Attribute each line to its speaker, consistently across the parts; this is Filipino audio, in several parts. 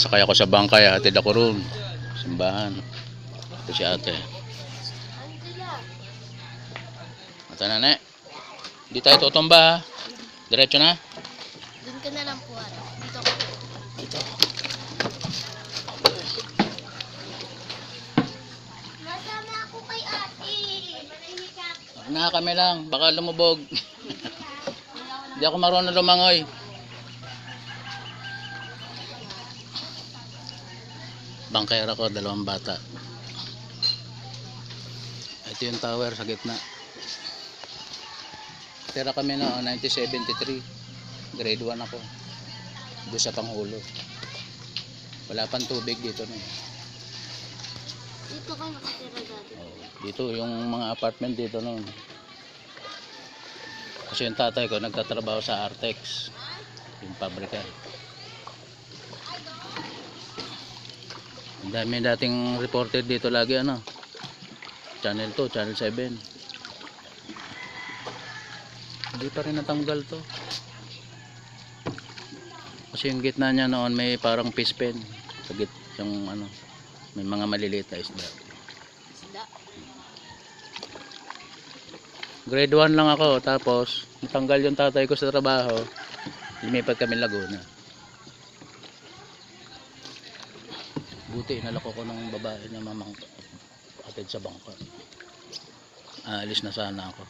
Speaker 1: Sakay ako sa bangkay, hatid ako roon. Simbahan. Ito si ate. Ito na, ne. Hindi tayo tutumba, ha. Diretso na.
Speaker 2: Doon ka na lang po, dito ka.
Speaker 1: Dito.
Speaker 2: Nasama ako kay ate.
Speaker 1: Na kami lang, baka lumubog. Hindi ako marunong lumangoy. Bangkayera ko, 2 bata. Ito yung tower sa gitna. Tira kami noong 1973. Grade 1 ako. Doon sa Panghulo. Wala pang tubig dito na.
Speaker 2: Dito ka nakatira dati.
Speaker 1: Dito yung mga apartment dito noon. Kasi yung tatay ko nagtatrabaho sa Artex, yung pabrika. Ang dami dating reported dito lagi, ano, Channel 2, Channel 7. Hindi pa rin natanggal to. Kasi yung gitna niya noon may parang fish pen. Sa yung ano, may mga maliliit na isda.
Speaker 2: Isda.
Speaker 1: Grade 1 lang ako, tapos natanggal yung tatay ko sa trabaho. Lumipat kami Laguna. Buti inalako ko ng babae na mamang atid sa bangka. Aalis na sana ako.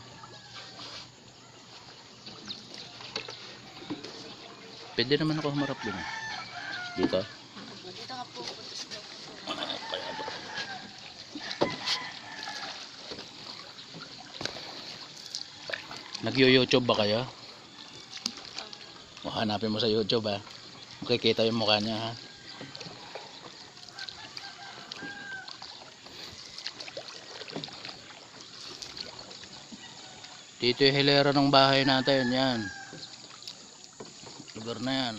Speaker 1: Pwede naman ako humarap din. Dito.
Speaker 2: Dito ka po.
Speaker 1: Nag-YouTube ba kayo? O, hanapin mo sa YouTube, ha. Makikita yung mukha niya, ha. Dito yung hilera ng bahay natin, yan. Lugar na yan.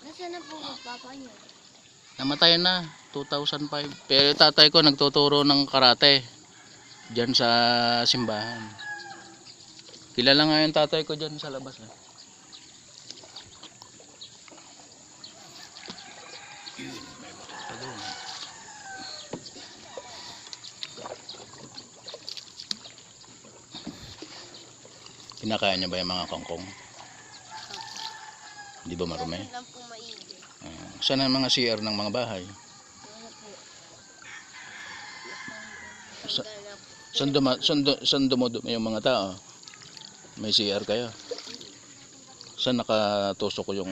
Speaker 2: Nasaan na po ang papa niyo?
Speaker 1: Namatay na, 2005. Pero tatay ko nagtuturo ng karate diyan sa simbahan. Kilala nga yung tatay ko diyan sa labas, eh. Yun, may motor pa doon. Kinakain niya ba yung mga kangkong? Hindi ba marumi?
Speaker 2: Nasaan lang po maigi?
Speaker 1: Saan ang mga CR ng mga bahay?
Speaker 2: Ano po?
Speaker 1: Sa-
Speaker 2: Tanggal na po.
Speaker 1: Saan dumudumi yung mga tao? May CR kayo? Saan nakatusok ko yung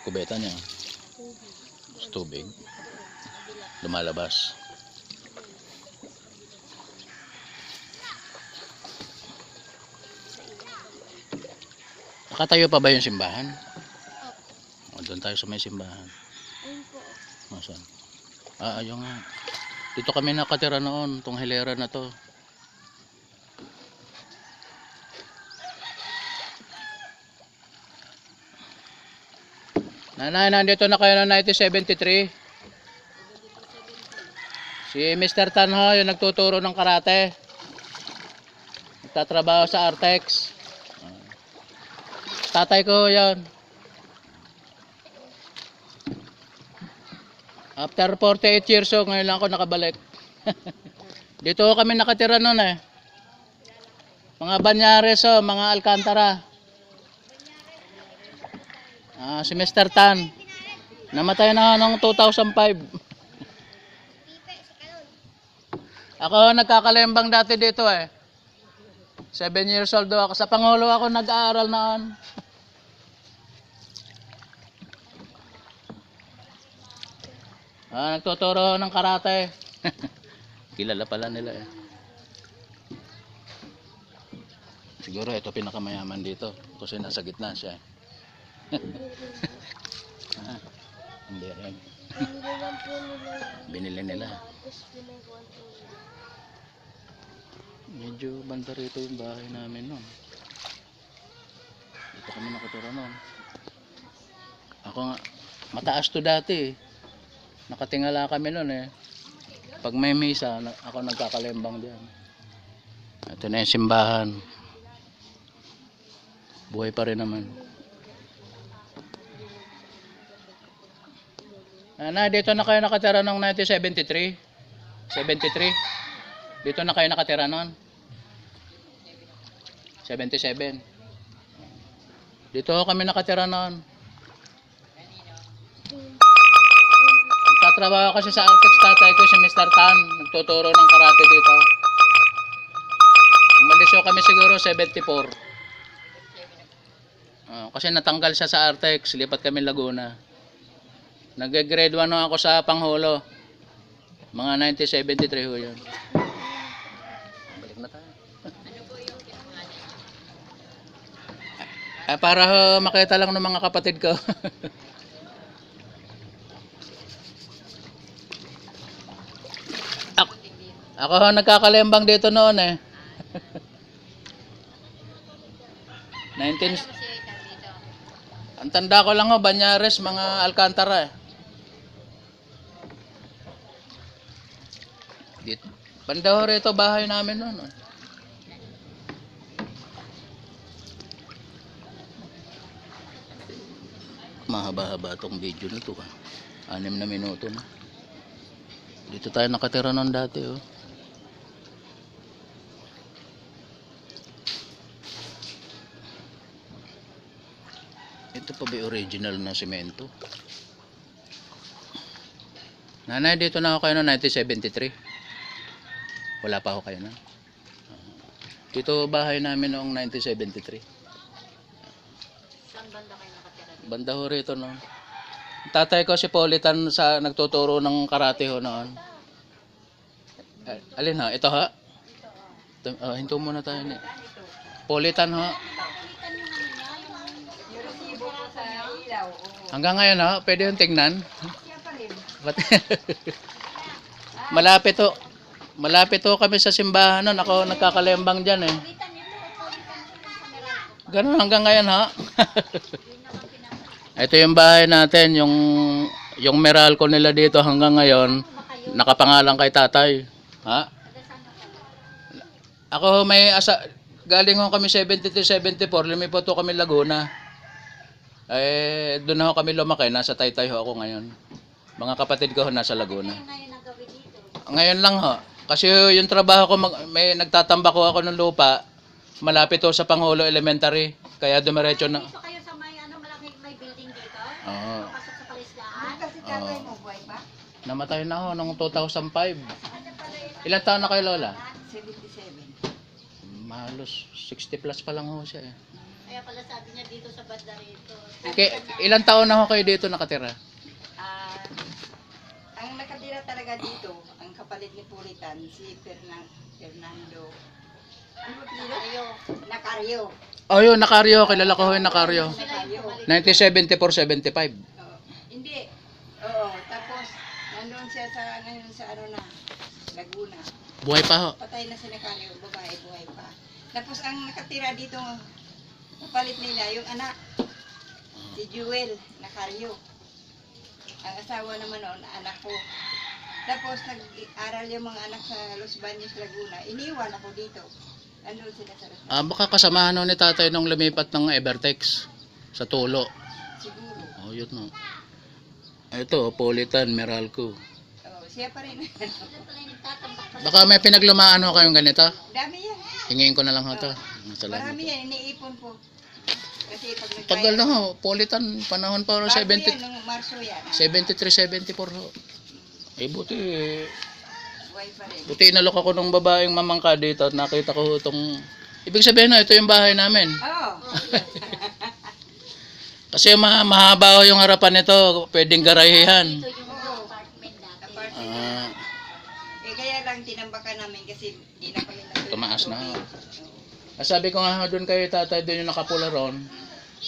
Speaker 1: kubeta niya? Sa tubig? Lumalabas. Nakatayo pa ba yung simbahan? O, doon tayo sa may simbahan.
Speaker 2: Ayun po.
Speaker 1: Nasaan? Ayun nga. Dito kami nakatira noon, tong hilera na to. Nanay, nandito na kayo noong 1973. Si Mr. Tanho, yung nagtuturo ng karate. Nagtatrabaho sa Artex. Tatay ko yan. After 48 years old, ngayon lang ako nakabalik. Dito kami nakatira noon, eh. Mga Banyares, mga Alcantara. Si Mr. Tan. Namatay na noong 2005. Ako nagkakalembang dati dito, eh. 7 years old ako. Sa Pangulo ako nag-aaral noon. Nagtuturo ng karate. Kilala pala nila, eh. Siguro ito pinakamayaman dito kasi nasa gitna siya. Hindi rin.
Speaker 2: Hindi lang po nila.
Speaker 1: Binili nila.
Speaker 2: Tapos pinagawan po nila.
Speaker 1: Medyo banda rito yung bahay namin noon. Dito kami nakatira noon. Ako nga, mataas to dati, eh. Nakatingala kami noon, eh. Pag may misa, ako nagkakalembang diyan. Ito na yung simbahan. Buhay pa rin naman. Dito na kayo nakatira noong 1973? 73? Dito na kayo nakatira noon? 77. Dito kami nakatira noon. Nagtatrabaho kasi sa Artex tatay ko si Mr. Tan. Nagtuturo ng karate dito. Umalis ho kami siguro 74. Kasi natanggal siya sa Artex. Lipat kami Laguna. Nag-grade 1 ako sa Panghulo. Mga 1973 ho yun. Balik na tayo. Para ho, makita lang ng mga kapatid ko. Ako ho, nagkakalembang dito noon eh. 19... Ang tanda ko lang ho, Banyares, mga Alcantara eh. Dito. Banda ho rito, bahay namin noon. Oh. Mahaba-haba itong video na ito. 6 na minuto na. Dito tayo nakatira noon dati. Oh. Ito pa ba original na semento? Nanay, dito na ako kayo noong 1973. Wala pa ako kayo na. Dito bahay namin noong 1973.
Speaker 3: Saan banda kayo nakatira?
Speaker 1: Banda ho rito noon. Tatay ko si Politan sa nagtuturo ng karate ho noon. Alin ha? Ito ha? Hinto muna tayo ni. Politan ho. Hanggang ngayon ha? Pwede yung tingnan. Malapit ho. Malapit ho kami sa simbahan noon. Ako nagkakalembang dyan eh. Ganun hanggang ngayon ha. Ito yung bahay natin. Yung Meralco nila dito hanggang ngayon. Nakapangalan kay tatay. Ha? Ako may galing ho kami 73-74. Lumipat ho kami Laguna. Doon ho kami lumaki. Nasa Taytay ho ako ngayon. Mga kapatid ko ho nasa Laguna. Ngayon lang ho. Kasi yung trabaho ko, may nagtatambak ko ako ng lupa, malapit ho sa Panghulo Elementary. Kaya dumiretso na.
Speaker 3: Dito kayo sa may, malaking may building dito?
Speaker 1: Oo.
Speaker 3: Pasok sa palisdaan?
Speaker 4: Kasi tatay mo, buhay pa?
Speaker 1: Namatay na ho noong 2005. Ilan taon na kayo, Lola?
Speaker 4: 77.
Speaker 1: Mahalos 60 plus pa lang ho siya eh.
Speaker 3: Kaya pala sabi niya dito sa banda rito.
Speaker 1: Ilan taon na ho kayo dito nakatira?
Speaker 4: Ang nakatira talaga dito, ang kapalit ni Pulitan, si Fernando. Ano ba pinilo? Nacaryo.
Speaker 1: Oh yun, Nacaryo. Kilala ko ho yung Nacaryo.
Speaker 4: Nacaryo.
Speaker 1: 1974-75.
Speaker 4: Hindi. Oo. Tapos, nandun siya ngayon sa Laguna.
Speaker 1: Buhay pa ho.
Speaker 4: Patay na si Nacaryo, babae, buhay pa. Tapos ang nakatira dito, kapalit nila, yung anak, si Jewel Nacaryo. Ang asawa naman noon, anak ko. Tapos nag-aral yung mga anak sa Los Baños, Laguna. Iniwan ako dito. Andun sila sa Los Baños.
Speaker 1: Baka kasamahan ho ni tatay nung lumipat ng Evertex sa Tulo.
Speaker 4: Siguro.
Speaker 1: Oh, yun no. Ito, Politan, Meralco.
Speaker 4: Oh, siya pa rin.
Speaker 1: Baka may pinaglumaan ho kayong ganito.
Speaker 4: Dami yan.
Speaker 1: Hingin ko na lang ho to. Salamat.
Speaker 4: Marami yan, iniipon ko. Kasi pag nagbayad.
Speaker 1: Tagal na ho, Politan, panahon pa ho,
Speaker 4: Bago
Speaker 1: 70,
Speaker 4: yan, nung Marso yan.
Speaker 1: 73-74 ho. Buti,
Speaker 4: Buhay pa rin.
Speaker 1: buti inalok ako ng babaeng mamangka dito at nakita ko itong, ibig sabihin no, ito yung bahay namin.
Speaker 4: Oo.
Speaker 1: Kasi mahaba ho yung harapan nito, pwedeng garahehan.
Speaker 3: Ito yung apartment dati.
Speaker 4: Apartment. Kaya lang tinambakan namin kasi di na kami natuloy.
Speaker 1: Tumaas na ho. Sabi ko nga doon kayo tatay, doon yung nakapula ron.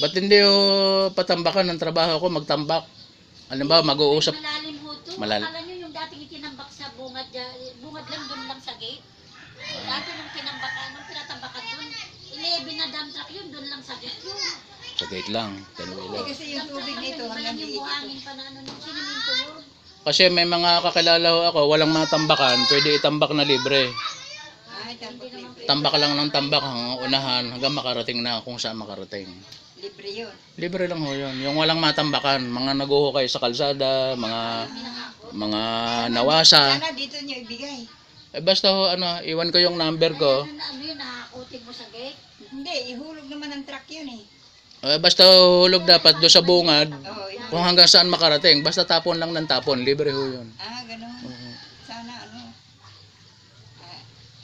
Speaker 1: Ba't hindi ho patambakan ng trabaho ko, magtambak? Alam ba, mag-uusap.
Speaker 3: Malalim ho to.
Speaker 1: Malalim.
Speaker 3: Akala nyo yung dating itinambak sa bungad lang doon lang sa gate. Dati nung tinambakan, nung pinatambakan doon, 11 na dump truck yun, doon lang sa gate yun.
Speaker 1: Sa gate lang, kanila.
Speaker 4: Kasi yung tubig dito hanggang
Speaker 3: yung
Speaker 4: liit ito.
Speaker 3: buhangin pa na yung siniminto yun.
Speaker 1: Kasi may mga kakilala ho ako, walang matambakan, pwede itambak na libre.
Speaker 4: Ay, tapos libre.
Speaker 1: Tambak lang ng tambak hanggang unahan hanggang makarating na kung saan makarating.
Speaker 4: Libre yun.
Speaker 1: Libre lang ho yun. Yung walang matambakan, mga naguhukay sa kalsada, mga nawasa.
Speaker 4: Sana dito nyo ibigay.
Speaker 1: Eh basta ho, ano, iwan ko yung number ko.
Speaker 3: Ano yun, nakakutin mo sa gate?
Speaker 4: Hindi, ihulog naman ng truck yun eh.
Speaker 1: Eh basta hulog dapat do sa bungad.
Speaker 4: Oo, ihulog.
Speaker 1: Kung hanggang saan makarating, basta tapon lang ng tapon, libre ho yun.
Speaker 4: Ganun.
Speaker 1: Oo.
Speaker 4: Sana ano.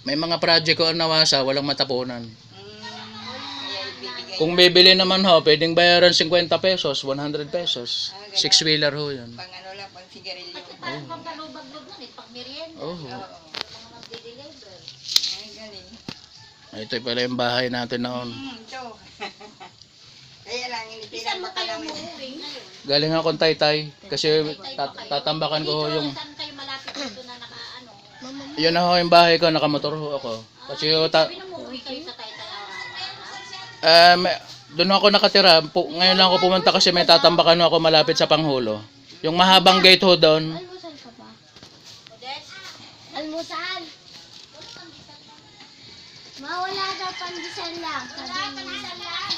Speaker 1: May mga project ko ang nawasa, walang matapunan.
Speaker 4: Kaya ibibigay.
Speaker 1: Kung bibili naman ho, pwedeng bayaran 50 pesos, 100 pesos. 6-wheeler ho yun.
Speaker 4: Pang ano lang, pang sigarilyo.
Speaker 3: Parang pampalubag-lug lang pag merienda.
Speaker 1: Oh.
Speaker 4: Oo.
Speaker 3: Mga magdi-deliver.
Speaker 4: Ay, galing.
Speaker 1: Ito pala yung bahay natin noon.
Speaker 4: Ito. Kaya lang,
Speaker 3: Saan
Speaker 4: initilan
Speaker 3: mo
Speaker 4: pa
Speaker 3: kayo
Speaker 4: namin.
Speaker 3: umuwi ngayon?
Speaker 1: Galing akong Taytay kasi tatambakan ko ho
Speaker 3: Dito,
Speaker 1: yung
Speaker 3: saan kayo malapit dito na nakaano?
Speaker 1: yun na ho yung bahay ko, nakamotor ho ako. Kasi ho,
Speaker 3: Pinumuwi kayo sa Taytay araw-araw?
Speaker 1: doon ako nakatira. Ngayon lang ako pumunta kasi may tatambakan ho ako malapit sa Panghulo. Yung mahabang gate ho doon.
Speaker 2: Almusal ka ba?
Speaker 3: Odes?
Speaker 2: Almusal! Mawala daw pandesal lang. Wala pandesal lang.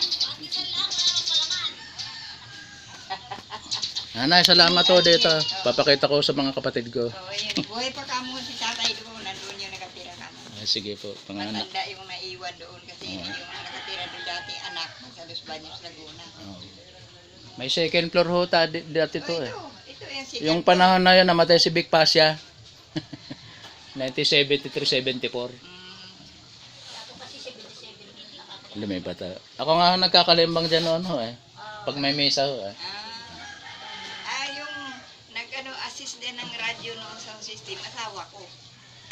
Speaker 1: Nanay, salamat ho dito. Papakita ko sa mga kapatid ko.
Speaker 4: Oo, yun. Buhay pa kamo si tatay doon. Nandun yung nakatira kamo.
Speaker 1: Sige po, panganak.
Speaker 4: Matanda yung naiwan doon kasi yung nakatira doon dati anak sa Los Baños, Laguna.
Speaker 1: May second floor ho dati to eh.
Speaker 4: Ito yung si
Speaker 1: Yung panahon na yun, namatay si Vic Pasia. 1973-74.
Speaker 3: Ako kasi 77 nakakita.
Speaker 1: Lumipat ako. Ako nga ho nagkakalimbang dyan noon ho eh. Pag may misa ho eh.
Speaker 4: yung nag-assist din ng radyo noong sound system, asawa ko.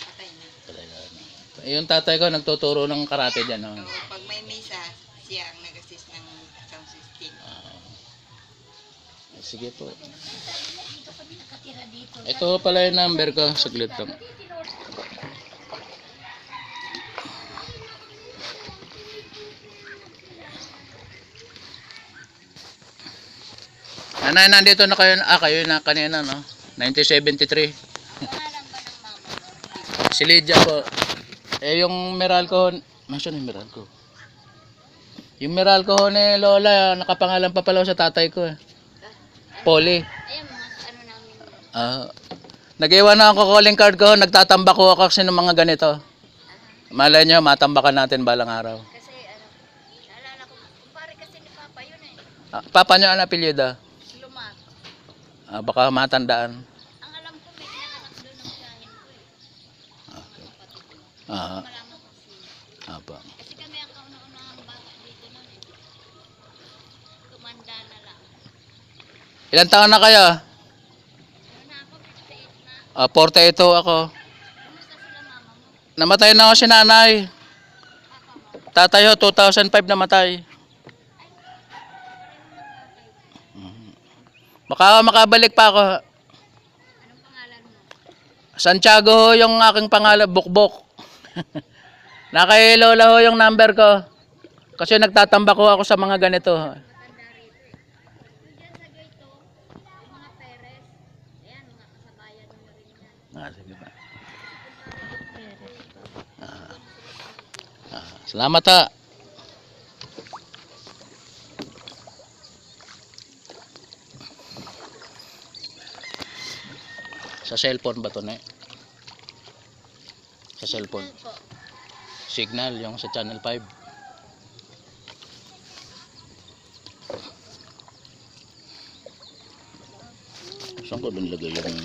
Speaker 4: Patay na.
Speaker 1: Yung tatay ko nagtuturo ng karate dyan ho.
Speaker 4: So, pag may misa, siya ang nag-assist ng sound system.
Speaker 1: Sige po.
Speaker 3: Dito kami nakatira dito.
Speaker 1: Ito pala yung number ko. Saglit lang. Nanay, nandito na kayo. Kayo na kanina, no? 1973.
Speaker 3: Pangalan ba ng mama mo?
Speaker 1: Si Lydia po. Yung Meralco. Nasaan yung Meralco? Yung Meralco ho ni Lola, nakapangalan pa pala sa tatay ko eh. Polly.
Speaker 3: Ayan mga ano namin.
Speaker 1: Nag-iwan na ako calling card ko, nagtatambak ko ako kasi ng mga ganito. Malay nyo, matambakan natin balang araw.
Speaker 3: Kasi naalala ko, pare kasi ni Papa yun eh.
Speaker 1: Papa nyo ang apelyido?
Speaker 3: Lumar.
Speaker 1: Baka matandaan.
Speaker 3: Ang alam ko may pinanganak doon ng tiyahin ko eh.
Speaker 1: Okay. Aha.
Speaker 3: Malaman ko siya.
Speaker 1: Apa.
Speaker 3: Kasi kami ang kauna-unahang bata dito nun eh. Tumanda na lang.
Speaker 1: Ilan taon na kayo?
Speaker 3: Ano na ako, 58 na.
Speaker 1: 48 ho ako.
Speaker 3: Kamusta sila mama mo?
Speaker 1: Namatay na ako si nanay. Tatay ho, 2005 namatay. Baka makabalik pa ako.
Speaker 3: Anong pangalan mo?
Speaker 1: Santiago ho yung aking pangalan, Bukbok. Nakay Lola ho yung number ko. Kasi nagtatambak ho ako sa mga ganito.
Speaker 3: Matanda rito eh. Diyan sa gate to, yung mga Perez. Ayan, mga kasabayan mo rin yan.
Speaker 1: Sige pa. Salamat ha. Sa cellphone ba to, ne? Sa cellphone.
Speaker 3: Po.
Speaker 1: Signal, yung sa channel 5. Saan ko dun lagay yung